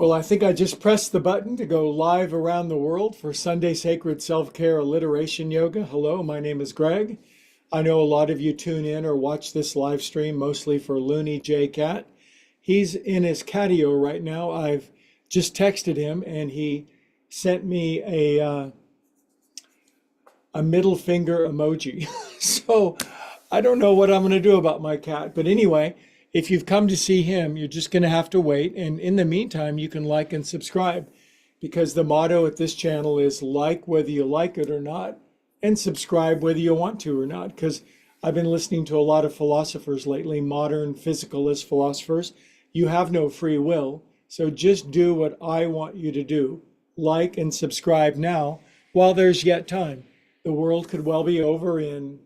Well, I think I just pressed the button to go live around the world for Sunday Sacred Self-Care Alliteration Yoga. Hello, my name is Greg. I know a lot of you tune in or watch this live stream mostly for Looney J Cat. He's in his catio right now. I've just texted him and he sent me a middle finger emoji. So I don't know what I'm going to do about my cat. But anyway, if you've come to see him, you're just going to have to wait. And in the meantime, you can like and subscribe because the motto at this channel is like whether you like it or not, and subscribe whether you want to or not. Because I've been listening to a lot of philosophers lately, modern physicalist philosophers. You have no free will. So just do what I want you to do. Like and subscribe now while there's yet time. The world could well be over in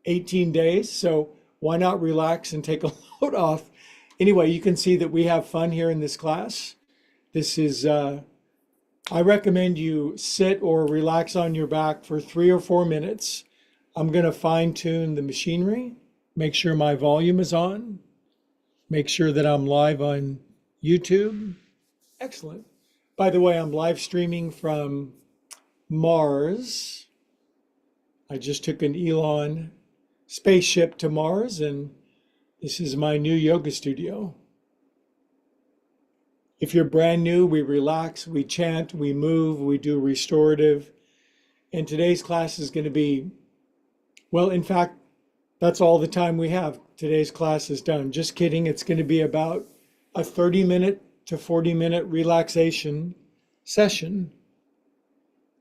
18 days. So why not relax and take a load off? Anyway, you can see that we have fun here in this class. This is, I recommend you sit or relax on your back for 3 or 4 minutes. I'm going to fine tune the machinery, make sure my volume is on, make sure that I'm live on YouTube. Excellent. By the way, I'm live streaming from Mars. I just took an Elon spaceship to Mars, and this is my new yoga studio. If you're brand new, we relax, we chant, we move, we do restorative. And today's class is going to be, well, in fact, that's all the time we have. Today's class is done. Just kidding. It's going to be about a 30-minute to 40-minute relaxation session.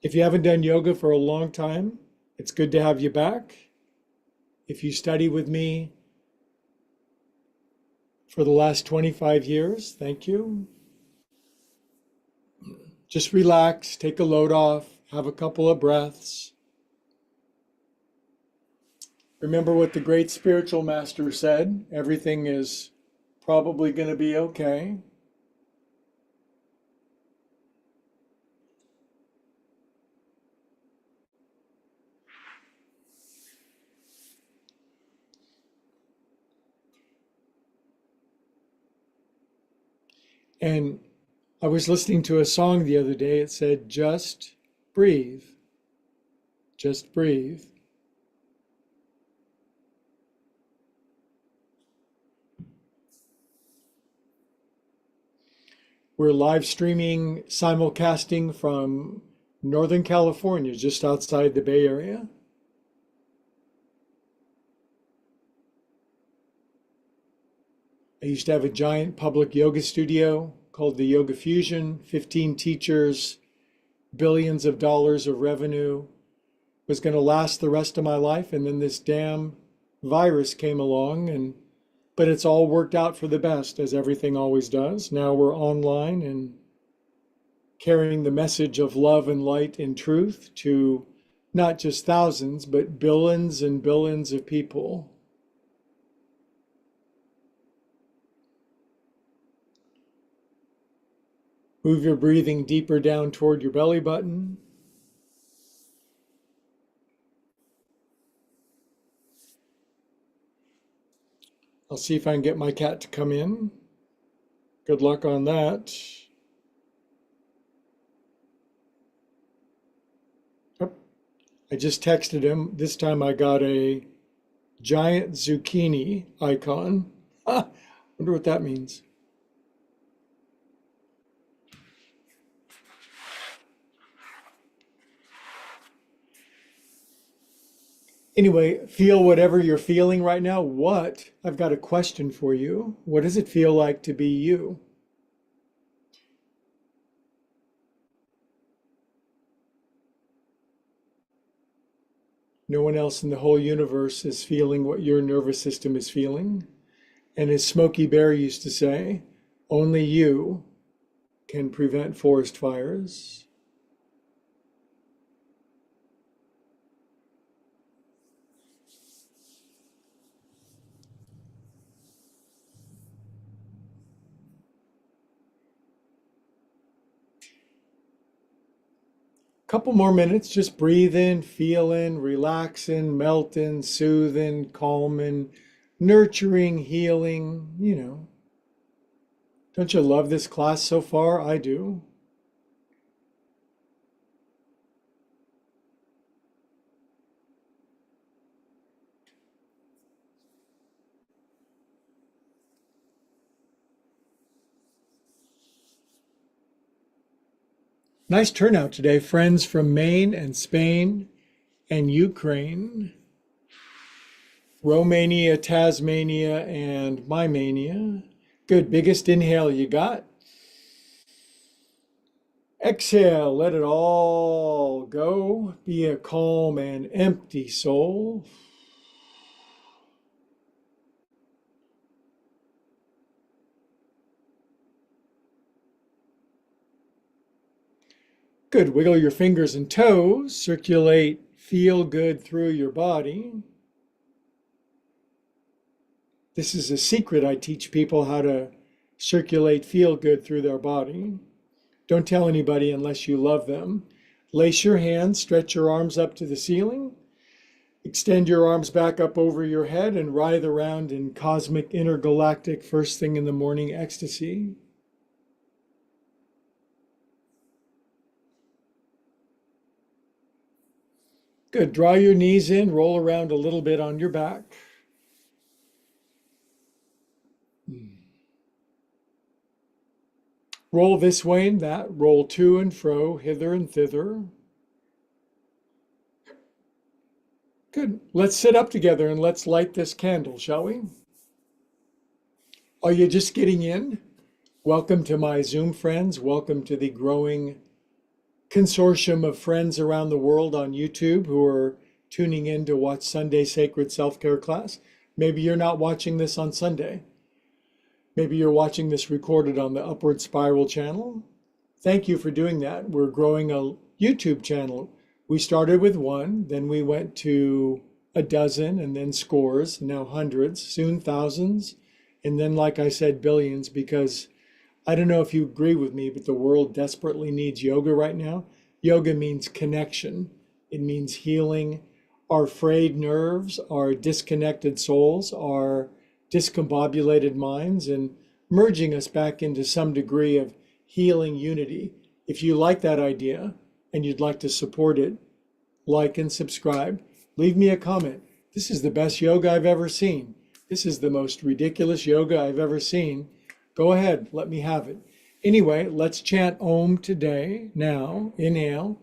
If you haven't done yoga for a long time, it's good to have you back. If you study with me for the last 25 years, thank you. Just relax, take a load off, have a couple of breaths. Remember what the great spiritual master said, everything is probably going to be okay. And I was listening to a song the other day. It said, just breathe, just breathe. We're live streaming, simulcasting from Northern California, just outside the Bay Area. I used to have a giant public yoga studio called the Yoga Fusion, 15 teachers, billions of dollars of revenue, was going to last the rest of my life. And then this damn virus came along, but it's all worked out for the best, as everything always does. Now we're online and carrying the message of love and light and truth to not just thousands, but billions and billions of people. Move your breathing deeper down toward your belly button. I'll see if I can get my cat to come in. Good luck on that. Yep. I just texted him. This time I got a giant zucchini icon. Wonder what that means. Anyway, feel whatever you're feeling right now. I've got a question for you. What does it feel like to be you? No one else in the whole universe is feeling what your nervous system is feeling. And as Smokey Bear used to say, only you can prevent forest fires. Couple more minutes, just breathing, feeling, relaxing, melting, soothing, calming, nurturing, healing, Don't you love this class so far? I do. Nice turnout today. Friends from Maine and Spain and Ukraine, Romania, Tasmania, and my mania. Good. Biggest inhale you got. Exhale, let it all go. Be a calm and empty soul. Good. Wiggle your fingers and toes. Circulate, feel good through your body. This is a secret. I teach people how to circulate, feel good through their body. Don't tell anybody unless you love them. Lace your hands, stretch your arms up to the ceiling. Extend your arms back up over your head and writhe around in cosmic intergalactic first thing in the morning ecstasy. Good. Draw your knees in, roll around a little bit on your back. Roll this way and that, roll to and fro, hither and thither. Good. Let's sit up together and let's light this candle, shall we? Are you just getting in? Welcome to my Zoom friends. Welcome to the growing consortium of friends around the world on YouTube who are tuning in to watch Sunday Sacred Self-Care class. Maybe you're not watching this on Sunday. Maybe you're watching this recorded on the Upward Spiral channel. Thank you for doing that. We're growing a YouTube channel. We started with one, then we went to a dozen, and then scores, now hundreds, soon thousands, and then, like I said, billions, because I don't know if you agree with me, but the world desperately needs yoga right now. Yoga means connection. It means healing our frayed nerves, our disconnected souls, our discombobulated minds, and merging us back into some degree of healing unity. If you like that idea and you'd like to support it, like and subscribe. Leave me a comment. This is the best yoga I've ever seen. This is the most ridiculous yoga I've ever seen. Go ahead, let me have it. Anyway, let's chant Om today. Now, inhale.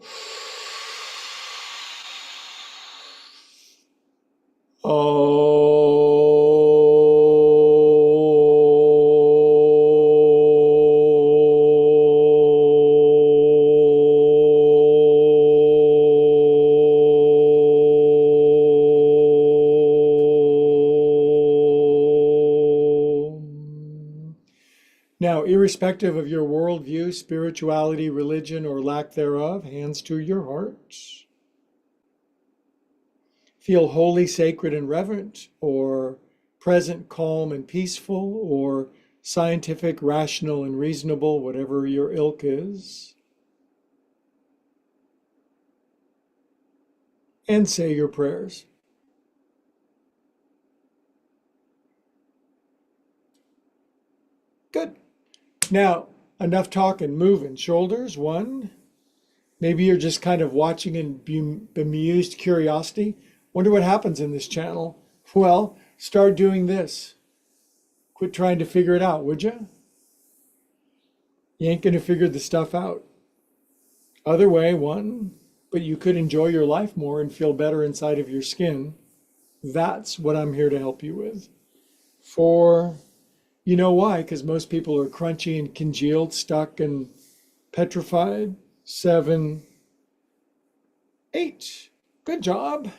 Now, irrespective of your worldview, spirituality, religion, or lack thereof, hands to your heart. Feel holy, sacred, and reverent, or present, calm, and peaceful, or scientific, rational, and reasonable, whatever your ilk is. And say your prayers. Good. Now, enough talking, moving. Shoulders, one. Maybe you're just kind of watching in bemused curiosity. Wonder what happens in this channel. Well, start doing this. Quit trying to figure it out, would you? You ain't going to figure the stuff out. Other way, one. But you could enjoy your life more and feel better inside of your skin. That's what I'm here to help you with. 4. You know why? Because most people are crunchy and congealed, stuck and petrified. 7, 8. Good job.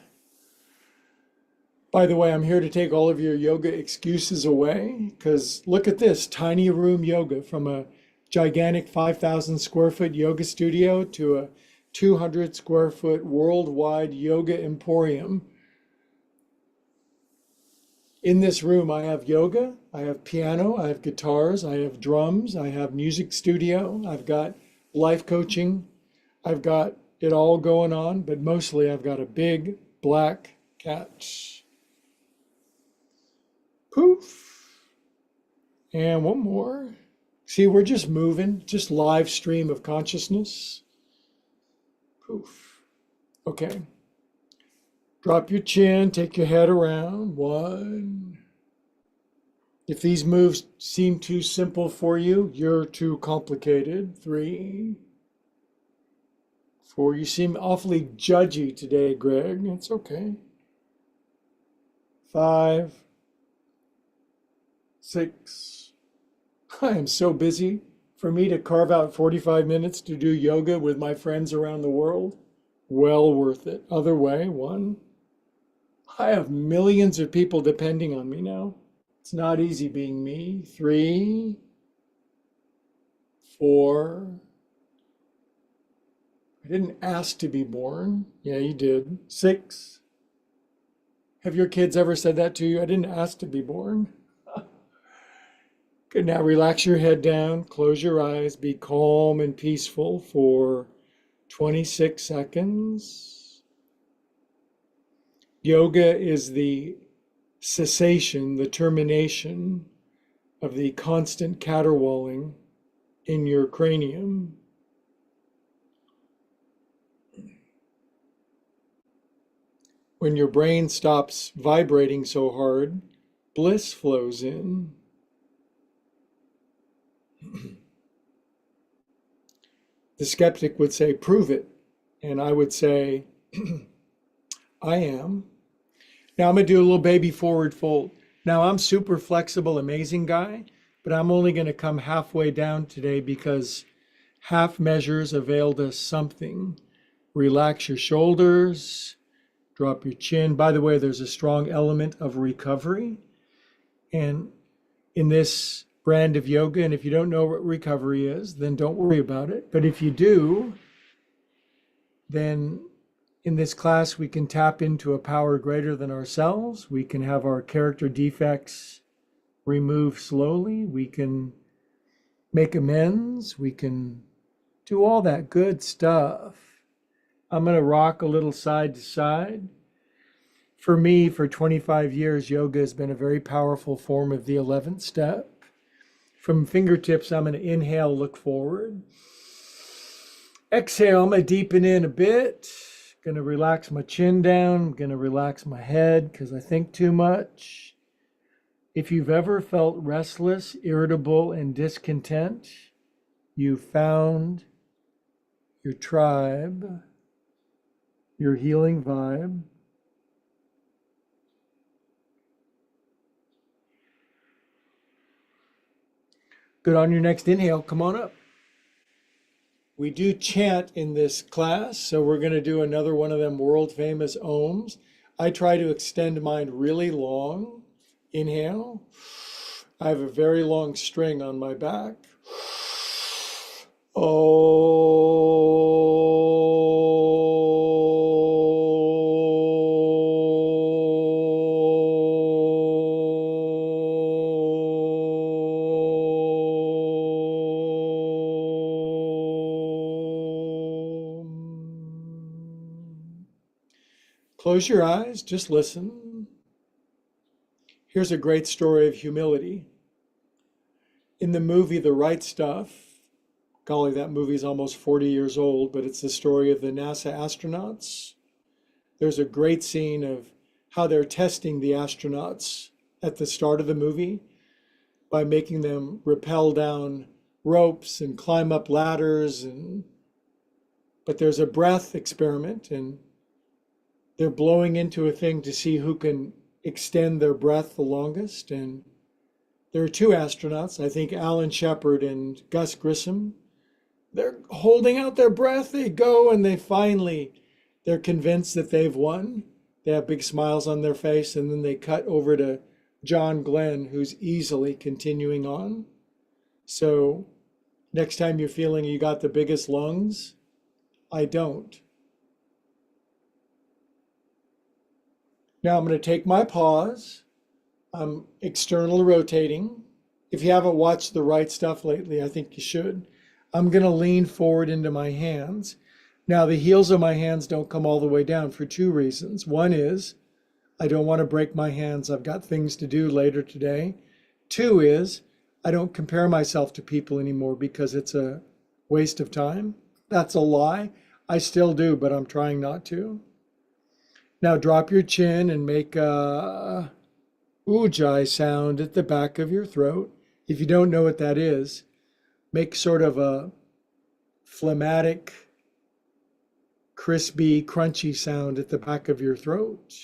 By the way, I'm here to take all of your yoga excuses away, because look at this, tiny room yoga, from a gigantic 5,000 square foot yoga studio to a 200 square foot worldwide yoga emporium. In this room, I have yoga, I have piano, I have guitars, I have drums, I have music studio, I've got life coaching, I've got it all going on, but mostly I've got a big black cat. Poof. And one more. See, we're just moving, just live stream of consciousness. Poof. Okay. Drop your chin, take your head around. 1. If these moves seem too simple for you, you're too complicated. 3, 4. You seem awfully judgy today, Greg. It's okay. 5, 6. I am so busy. For me to carve out 45 minutes to do yoga with my friends around the world, well worth it. Other way, 1. I have millions of people depending on me now. It's not easy being me. 3, 4. I didn't ask to be born. Yeah, you did. 6. Have your kids ever said that to you? I didn't ask to be born. Good. Now relax your head down, close your eyes, be calm and peaceful for 26 seconds. Yoga is the cessation, the termination of the constant caterwauling in your cranium. When your brain stops vibrating so hard, bliss flows in. The skeptic would say, prove it. And I would say, I am. Now I'm going to do a little baby forward fold. Now I'm super flexible, amazing guy, but I'm only going to come halfway down today because half measures availed us something. Relax your shoulders, drop your chin. By the way, there's a strong element of recovery. And in this brand of yoga, and if you don't know what recovery is, then don't worry about it. But if you do, then in this class, we can tap into a power greater than ourselves. We can have our character defects removed slowly. We can make amends. We can do all that good stuff. I'm going to rock a little side to side. For me, for 25 years, yoga has been a very powerful form of the 11th step. From fingertips, I'm going to inhale, look forward. Exhale, I'm going to deepen in a bit. Going to relax my chin down. I'm going to relax my head because I think too much. If you've ever felt restless, irritable, and discontent, you found your tribe, your healing vibe. Good. On your next inhale, come on up. We do chant in this class, so we're going to do another one of them world famous ohms. I try to extend mine really long. Inhale. I have a very long string on my back. Close your eyes, just listen. Here's a great story of humility. In the movie The Right Stuff, golly, that movie's almost 40 years old, but it's the story of the NASA astronauts. There's a great scene of how they're testing the astronauts at the start of the movie by making them rappel down ropes and climb up ladders. But there's a breath experiment, and they're blowing into a thing to see who can extend their breath the longest. And there are 2 astronauts, I think Alan Shepard and Gus Grissom. They're holding out their breath. They go and they're convinced that they've won. They have big smiles on their face. And then they cut over to John Glenn, who's easily continuing on. So next time you're feeling you got the biggest lungs, I don't. Now I'm going to take my pause. I'm external rotating. If you haven't watched The Right Stuff lately, I think you should. I'm going to lean forward into my hands. Now the heels of my hands don't come all the way down for 2 reasons. One is I don't want to break my hands. I've got things to do later today. 2 is I don't compare myself to people anymore because it's a waste of time. That's a lie. I still do, but I'm trying not to. Now drop your chin and make a ujjayi sound at the back of your throat. If you don't know what that is, make sort of a phlegmatic, crispy, crunchy sound at the back of your throat.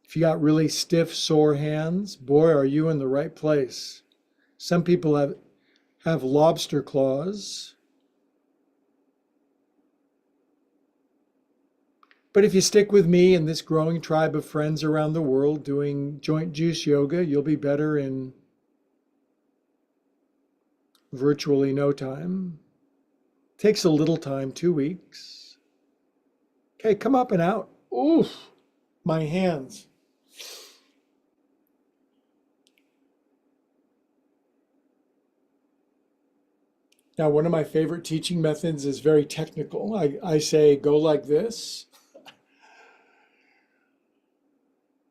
If you got really stiff, sore hands, boy, are you in the right place. Some people have lobster claws. But if you stick with me and this growing tribe of friends around the world doing joint juice yoga, you'll be better in virtually no time. Takes a little time, 2 weeks. Okay, come up and out. Oof, my hands. Now, one of my favorite teaching methods is very technical. I say, go like this.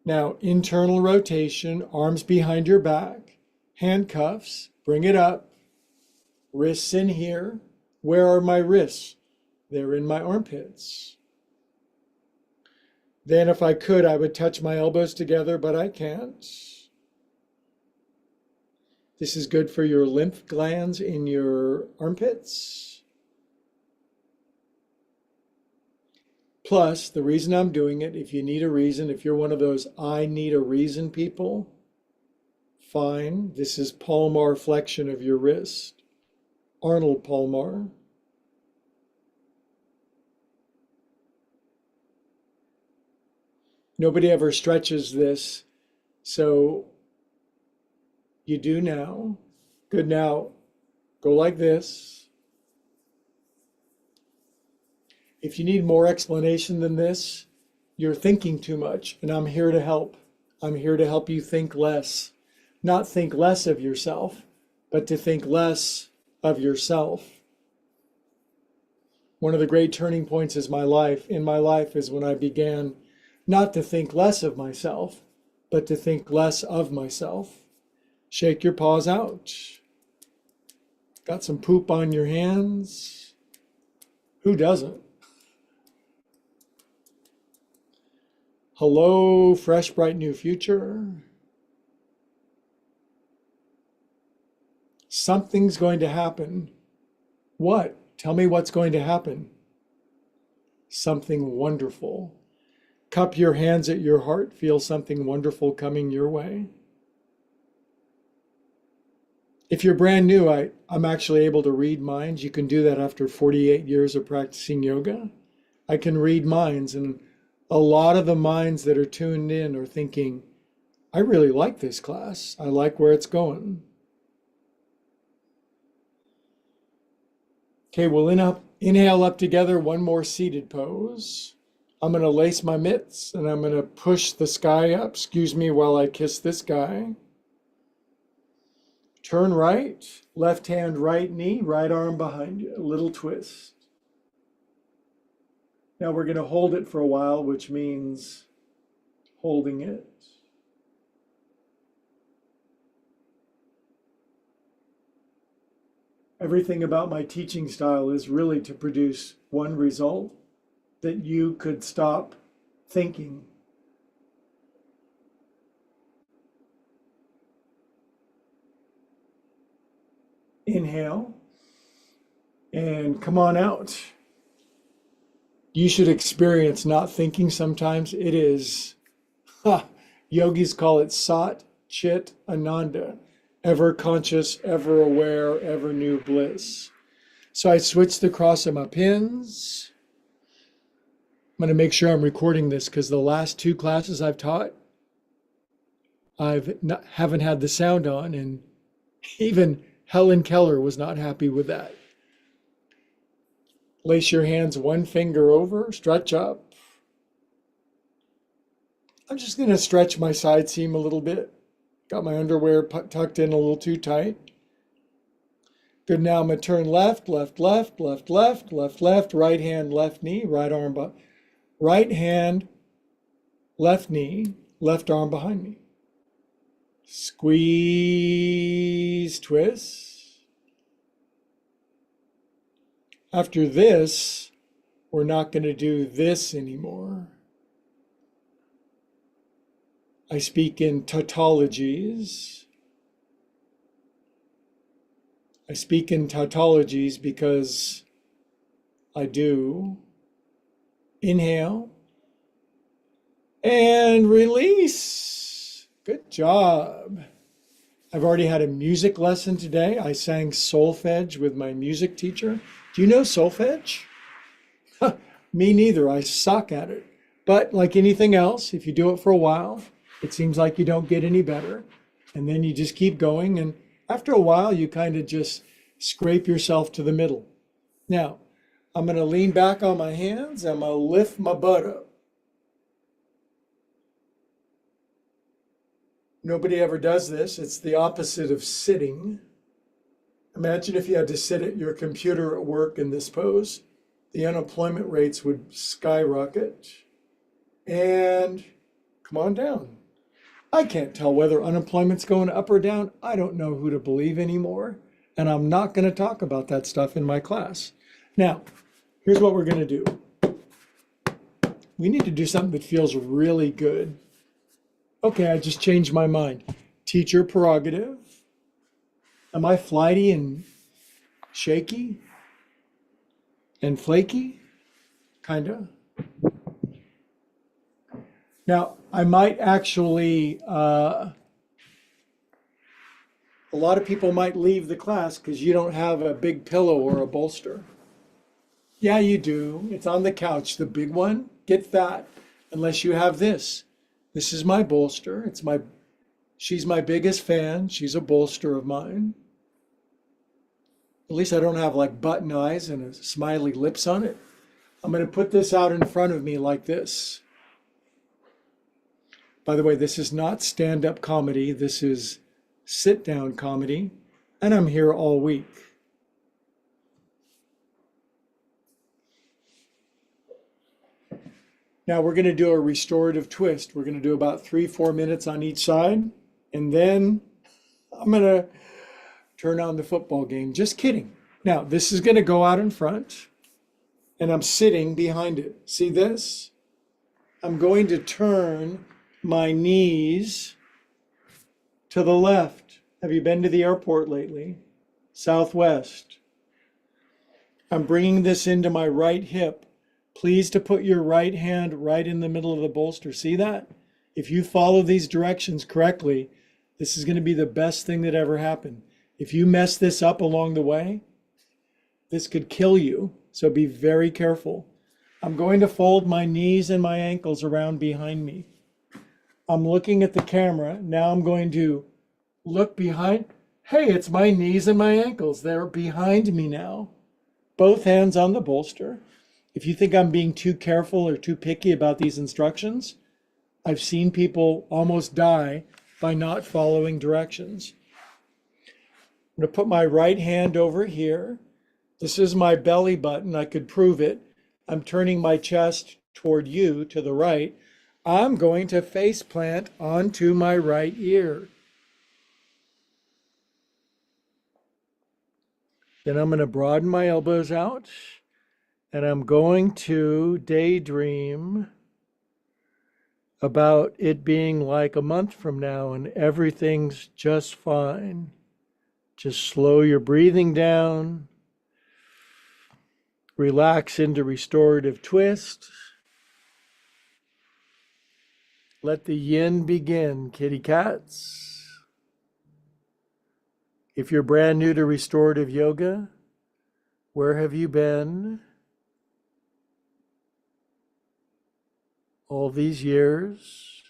Now, internal rotation, arms behind your back, handcuffs, bring it up, wrists in here. Where are my wrists? They're in my armpits. Then if I could, I would touch my elbows together, but I can't. This is good for your lymph glands in your armpits. Plus, the reason I'm doing it, if you need a reason, if you're one of those I need a reason people, fine. This is palmar flexion of your wrist. Arnold Palmar. Nobody ever stretches this, so you do now. Good, now go like this. If you need more explanation than this, you're thinking too much, and I'm here to help. I'm here to help you think less. Not think less of yourself, but to think less of yourself. One of the great turning points in my life is when I began not to think less of myself, but to think less of myself. Shake your paws out. Got some poop on your hands? Who doesn't? Hello, fresh, bright, new future. Something's going to happen. What? Tell me what's going to happen. Something wonderful. Cup your hands at your heart. Feel something wonderful coming your way. If you're brand new, I'm actually able to read minds. You can do that after 48 years of practicing yoga. I can read minds, and a lot of the minds that are tuned in are thinking, I really like this class. I like where it's going. Okay, we'll inhale up together, one more seated pose. I'm going to lace my mitts and I'm going to push the sky up. Excuse me while I kiss this guy. Turn right, left hand, right knee, right arm behind you. A little twist. Now we're going to hold it for a while, which means holding it. Everything about my teaching style is really to produce one result, that you could stop thinking. Inhale and come on out. You should experience not thinking sometimes. It is, yogis call it Sat Chit Ananda, ever conscious, ever aware, ever new bliss. So I switched the cross of my pins. I'm going to make sure I'm recording this because the last 2 classes I've taught, haven't had the sound on, and even Helen Keller was not happy with that. Lace your hands one finger over, stretch up. I'm just going to stretch my side seam a little bit. Got my underwear tucked in a little too tight. Good, now I'm going to turn left, left, left, left, left, left, left, right hand, left knee, right arm, right hand, left knee, left arm behind me. Squeeze, twist. After this, we're not going to do this anymore. I speak in tautologies. I speak in tautologies because I do. Inhale and release. Good job. I've already had a music lesson today. I sang solfege with my music teacher. Do you know solfege? Me neither. I suck at it. But like anything else, if you do it for a while, it seems like you don't get any better. And then you just keep going. And after a while, you kind of just scrape yourself to the middle. Now, I'm going to lean back on my hands. I'm going to lift my butt up. Nobody ever does this. It's the opposite of sitting. Imagine if you had to sit at your computer at work in this pose. The unemployment rates would skyrocket. And come on down. I can't tell whether unemployment's going up or down. I don't know who to believe anymore. And I'm not going to talk about that stuff in my class. Now, here's what we're going to do. We need to do something that feels really good. Okay, I just changed my mind. Teacher prerogative. Am I flighty and shaky and flaky? Kinda. Now, I might actually, a lot of people might leave the class because you don't have a big pillow or a bolster. Yeah, you do. It's on the couch, the big one. Get that, unless you have this. This is my bolster. She's my biggest fan. She's a bolster of mine. At least I don't have like button eyes and smiley lips on it. I'm going to put this out in front of me like this. By the way, this is not stand-up comedy. This is sit-down comedy. And I'm here all week. Now we're going to do a restorative twist. We're going to do about 3-4 minutes on each side. And then I'm going to turn on the football game. Just kidding. Now this is going to go out in front. And I'm sitting behind it. See this? I'm going to turn my knees to the left. Have you been to the airport lately? Southwest. I'm bringing this into my right hip. Please to put your right hand right in the middle of the bolster. See that? If you follow these directions correctly, this is going to be the best thing that ever happened. If you mess this up along the way, this could kill you. So be very careful. I'm going to fold my knees and my ankles around behind me. I'm looking at the camera. Now I'm going to look behind. Hey, it's my knees and my ankles. They're behind me now. Both hands on the bolster. If you think I'm being too careful or too picky about these instructions, I've seen people almost die by not following directions. I'm going to put my right hand over here. This is my belly button. I could prove it. I'm turning my chest toward you to the right. I'm going to face plant onto my right ear. Then I'm going to broaden my elbows out. And I'm going to daydream about it being like a month from now and everything's just fine. Just slow your breathing down. Relax into restorative twist. Let the yin begin, kitty cats. If you're brand new to restorative yoga, where have you been all these years?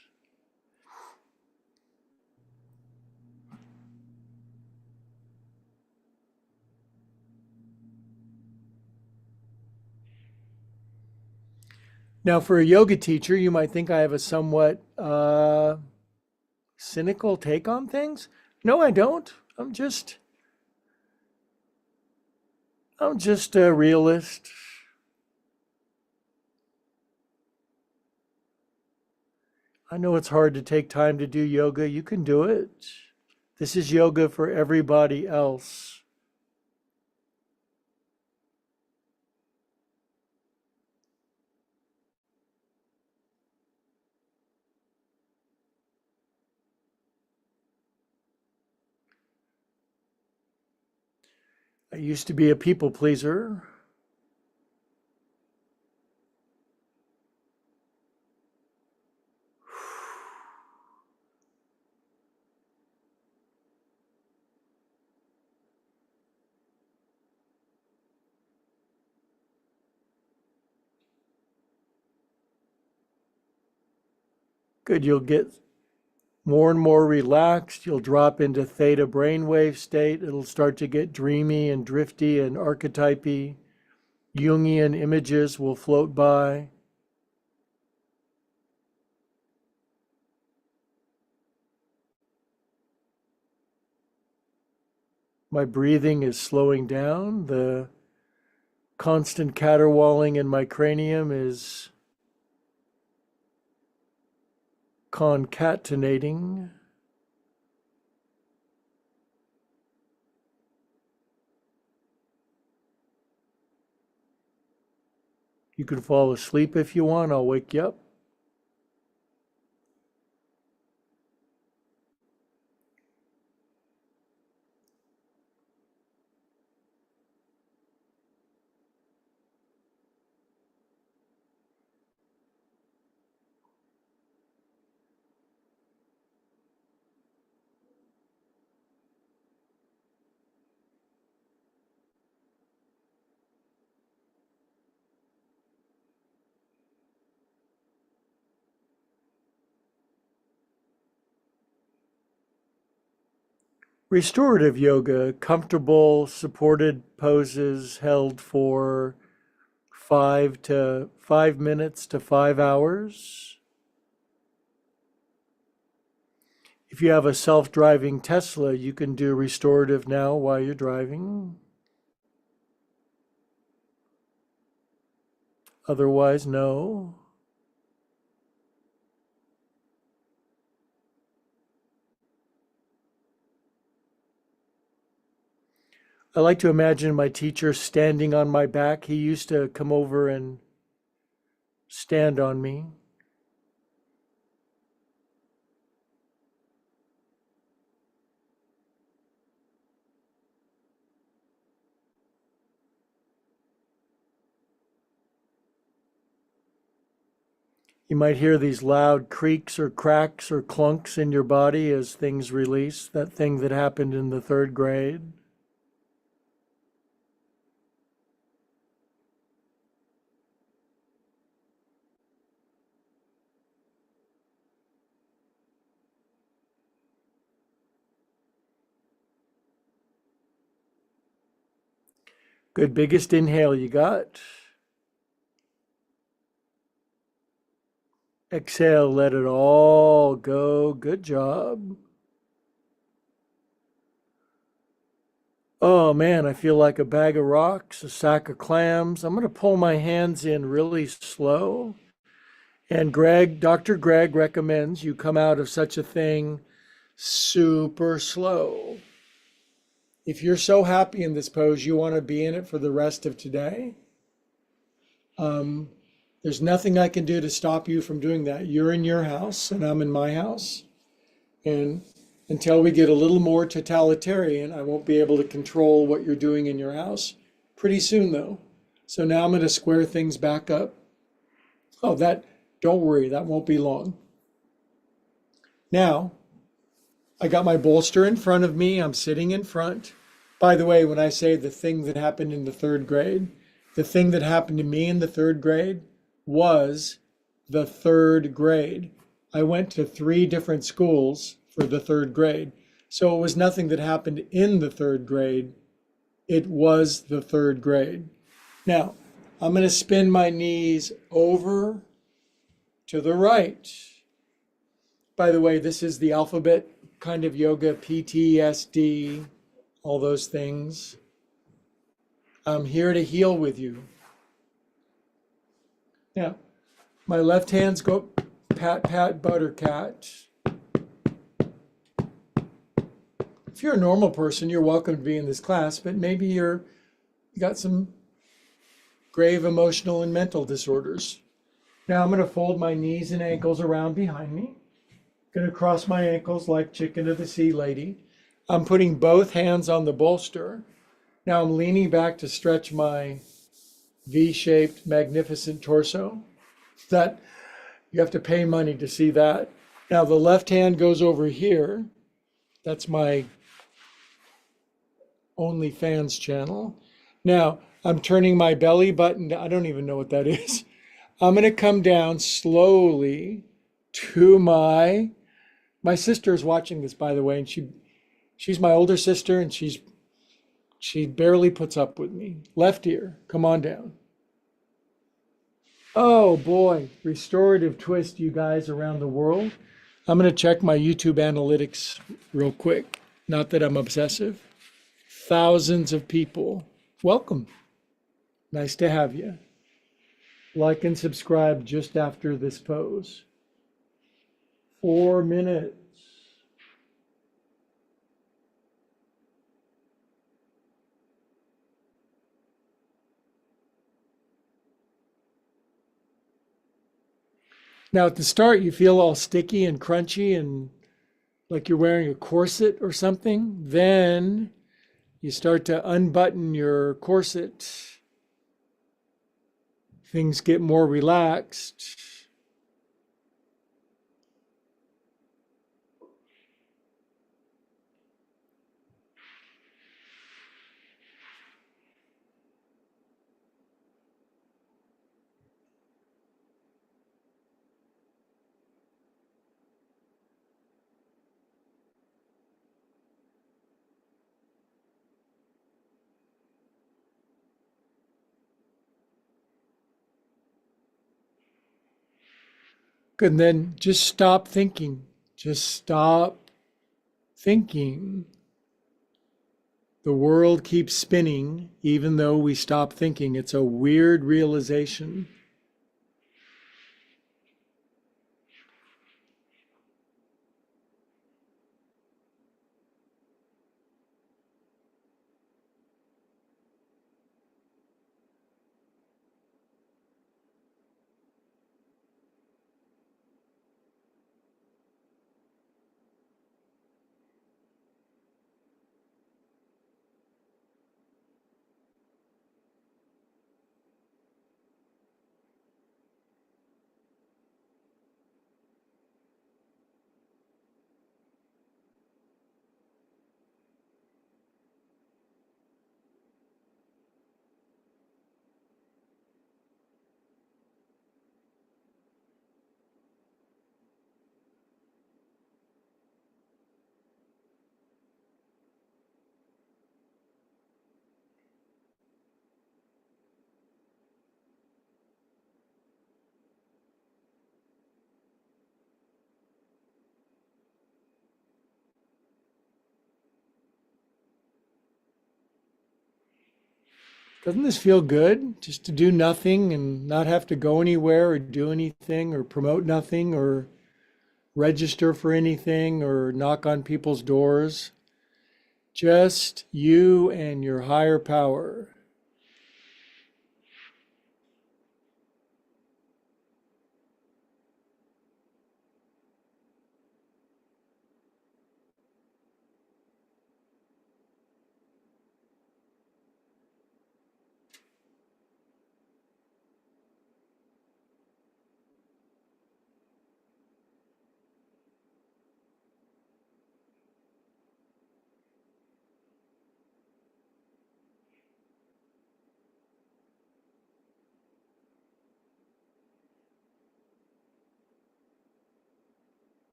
Now, for a yoga teacher, you might think I have a somewhat cynical take on things. No, I don't. I'm just a realist. I know it's hard to take time to do yoga. You can do it. This is yoga for everybody else. I used to be a people pleaser. Good, you'll get more and more relaxed. You'll drop into theta brainwave state. It'll start to get dreamy and drifty and archetypy. Jungian images will float by. My breathing is slowing down. The constant caterwauling in my cranium is concatenating. You can fall asleep if you want. I'll wake you up. Restorative yoga, comfortable, supported poses held for 5 minutes to 5 hours. If you have a self-driving Tesla, you can do restorative now while you're driving. Otherwise, no. I like to imagine my teacher standing on my back. He used to come over and stand on me. You might hear these loud creaks or cracks or clunks in your body as things release, that thing that happened in the third grade. Good, biggest inhale you got. Exhale, let it all go. Good job. Oh man, I feel like a bag of rocks, a sack of clams. I'm going to pull my hands in really slow. And Dr. Greg recommends you come out of such a thing super slow. If you're so happy in this pose, you want to be in it for the rest of today. There's nothing I can do to stop you from doing that. You're in your house and I'm in my house. And until we get a little more totalitarian, I won't be able to control what you're doing in your house. Pretty soon though. So now I'm going to square things back up. Oh, don't worry, that won't be long. Now, I got my bolster in front of me. I'm sitting in front. By the way, when I say the thing that happened in the third grade, the thing that happened to me in the third grade was the third grade. I went to 3 different schools for the third grade. So it was nothing that happened in the third grade. It was the third grade. Now, I'm going to spin my knees over to the right. By the way, this is the alphabet kind of yoga, PTSD, all those things. I'm here to heal with you. Now, my left hand's Pat Pat Buttercat. If you're a normal person, you're welcome to be in this class, but maybe you got some grave emotional and mental disorders. Now I'm going to fold my knees and ankles around behind me. Going to cross my ankles like chicken of the sea lady. I'm putting both hands on the bolster. Now I'm leaning back to stretch my V-shaped, magnificent torso. That you have to pay money to see that. Now the left hand goes over here. That's my OnlyFans channel. Now I'm turning my belly button. I don't even know what that is. I'm going to come down slowly to my sister is watching this, by the way, and she's my older sister, and she barely puts up with me. Left ear, come on down. Oh boy, restorative twist, you guys around the world. I'm going to check my YouTube analytics real quick. Not that I'm obsessive. Thousands of people. Welcome. Nice to have you. Like and subscribe just after this pose. 4 minutes. Now at the start, you feel all sticky and crunchy and like you're wearing a corset or something. Then you start to unbutton your corset. Things get more relaxed. Good. And then just stop thinking. Just stop thinking. The world keeps spinning even though we stop thinking. It's a weird realization. Doesn't this feel good? Just to do nothing and not have to go anywhere or do anything or promote nothing or register for anything or knock on people's doors. Just you and your higher power.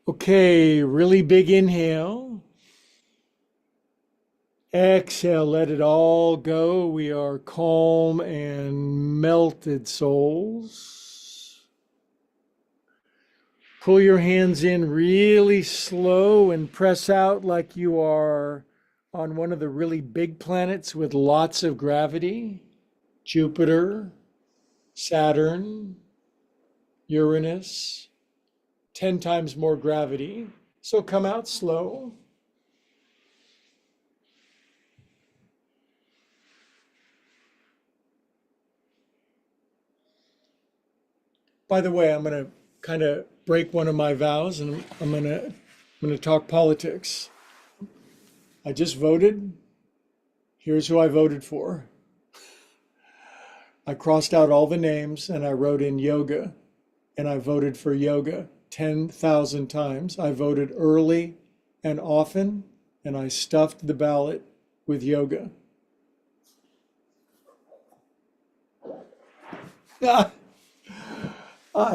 Okay, really big inhale. Exhale, let it all go. We are calm and melted souls. Pull your hands in really slow and press out like you are on one of the really big planets with lots of gravity. Jupiter, Saturn, Uranus, 10 times more gravity. So come out slow. By the way, I'm going to kind of break one of my vows and I'm going to talk politics. I just voted. Here's who I voted for. I crossed out all the names and I wrote in yoga, and I voted for yoga 10,000 times. I voted early and often, and I stuffed the ballot with yoga. I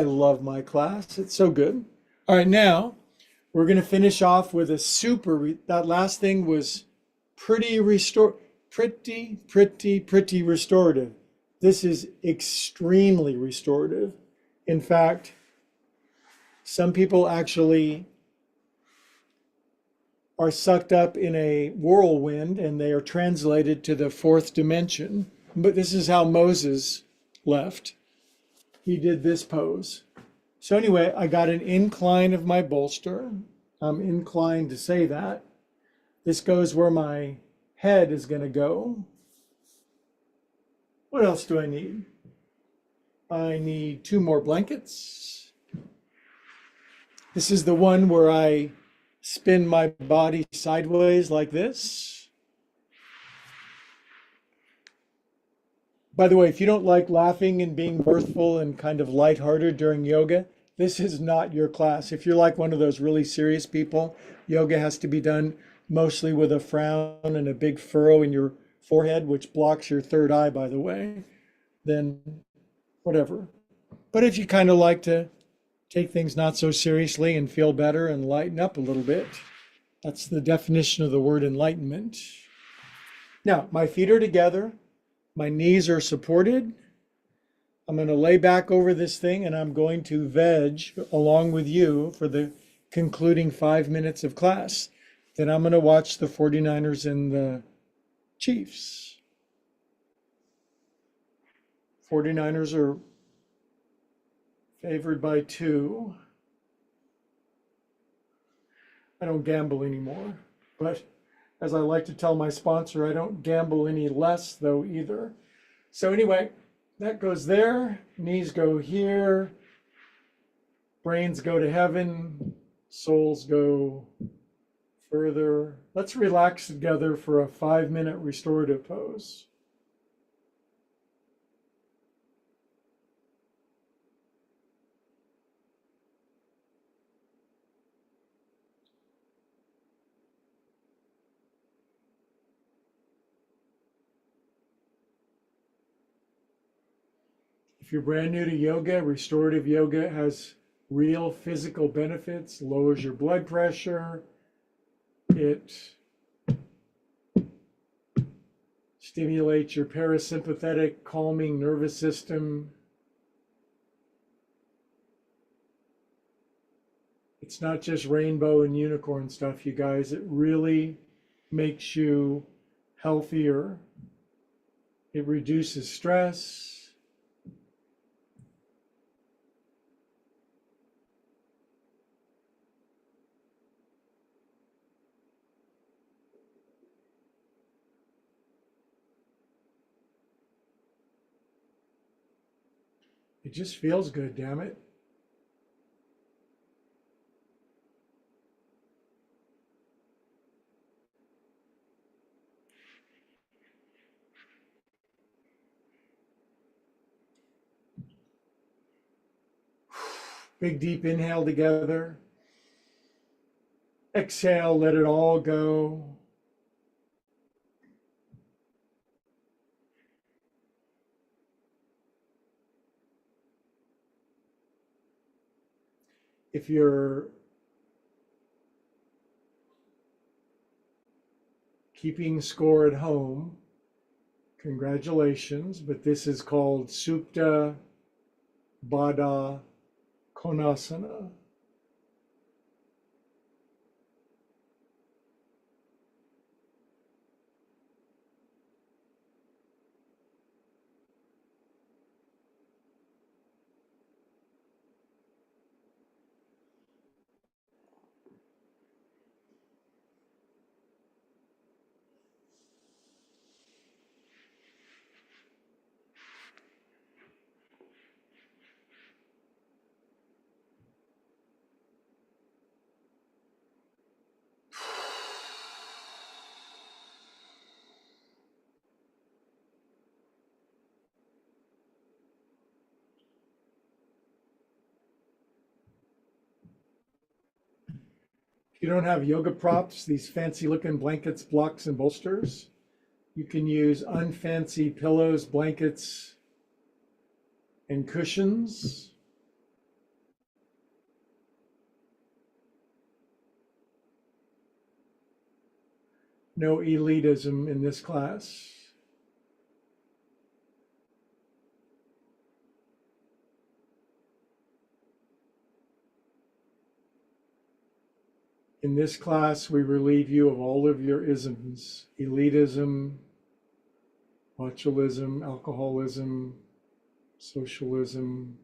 love my class. It's so good. All right, now we're going to finish off with a that last thing was pretty restorative. This is extremely restorative. In fact, some people actually are sucked up in a whirlwind and they are translated to the fourth dimension. But this is how Moses left. He did this pose. So anyway, I got an incline of my bolster. I'm inclined to say that. This goes where my head is going to go. What else do I need? I need 2 more blankets. This is the one where I spin my body sideways like this. By the way, if you don't like laughing and being mirthful and kind of lighthearted during yoga, this is not your class. If you're like one of those really serious people, yoga has to be done mostly with a frown and a big furrow in your forehead, which blocks your third eye, by the way, then whatever. But if you kind of like to take things not so seriously and feel better and lighten up a little bit, that's the definition of the word enlightenment. Now, my feet are together. My knees are supported. I'm going to lay back over this thing and I'm going to veg along with you for the concluding 5 minutes of class. Then I'm going to watch the 49ers and the Chiefs. 49ers are favored by 2. I don't gamble anymore, but as I like to tell my sponsor, I don't gamble any less though either. So anyway, that goes there, knees go here, brains go to heaven, souls go further. Let's relax together for a 5-minute restorative pose. If you're brand new to yoga, restorative yoga has real physical benefits, lowers your blood pressure, it stimulates your parasympathetic calming nervous system. It's not just rainbow and unicorn stuff, you guys. It really makes you healthier. It reduces stress. It just feels good, damn it. Big deep inhale together. Exhale, let it all go. If you're keeping score at home, congratulations, but this is called Supta Baddha Konasana. If you don't have yoga props, these fancy looking blankets, blocks, and bolsters, you can use unfancy pillows, blankets, and cushions. No elitism in this class. In this class, we relieve you of all of your isms: elitism, botulism, alcoholism, socialism.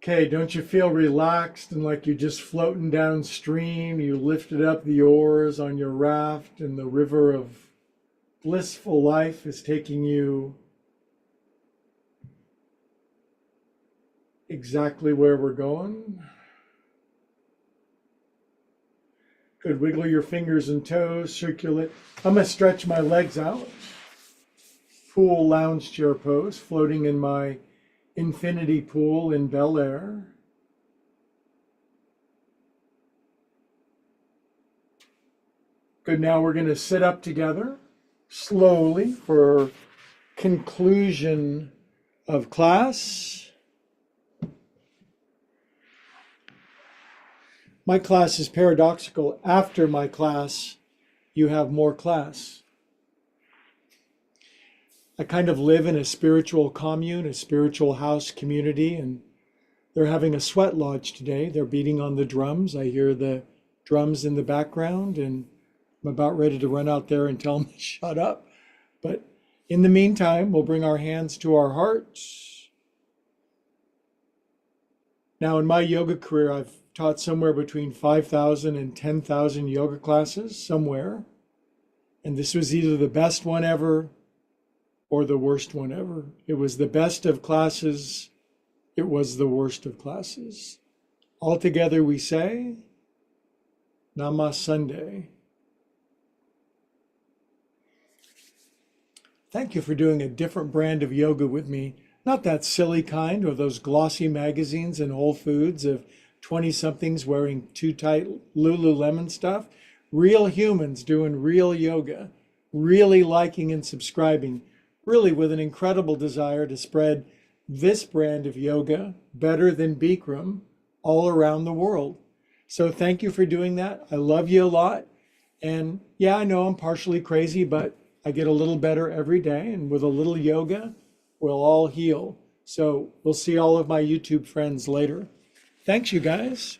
Okay, don't you feel relaxed and like you're just floating downstream? You lifted up the oars on your raft, and the river of blissful life is taking you exactly where we're going. Good. Wiggle your fingers and toes, circulate. I'm going to stretch my legs out. Pool lounge chair pose, floating in my infinity pool in Bel Air. Good. Now we're going to sit up together slowly for conclusion of class. My class is paradoxical. After my class, you have more class. I kind of live in a spiritual commune, a spiritual house community, and they're having a sweat lodge today. They're beating on the drums. I hear the drums in the background, and I'm about ready to run out there and tell them to shut up. But in the meantime, we'll bring our hands to our hearts. Now, in my yoga career, I've taught somewhere between 5,000 and 10,000 yoga classes somewhere. And this was either the best one ever or the worst one ever. It was the best of classes. It was the worst of classes. Altogether, we say, Namaste. Thank you for doing a different brand of yoga with me. Not that silly kind or those glossy magazines in Whole Foods of 20-somethings wearing too tight Lululemon stuff. Real humans doing real yoga, really liking and subscribing, really with an incredible desire to spread this brand of yoga better than Bikram all around the world. So thank you for doing that. I love you a lot. And yeah, I know I'm partially crazy, but I get a little better every day. And with a little yoga, we'll all heal. So we'll see all of my YouTube friends later. Thanks, you guys.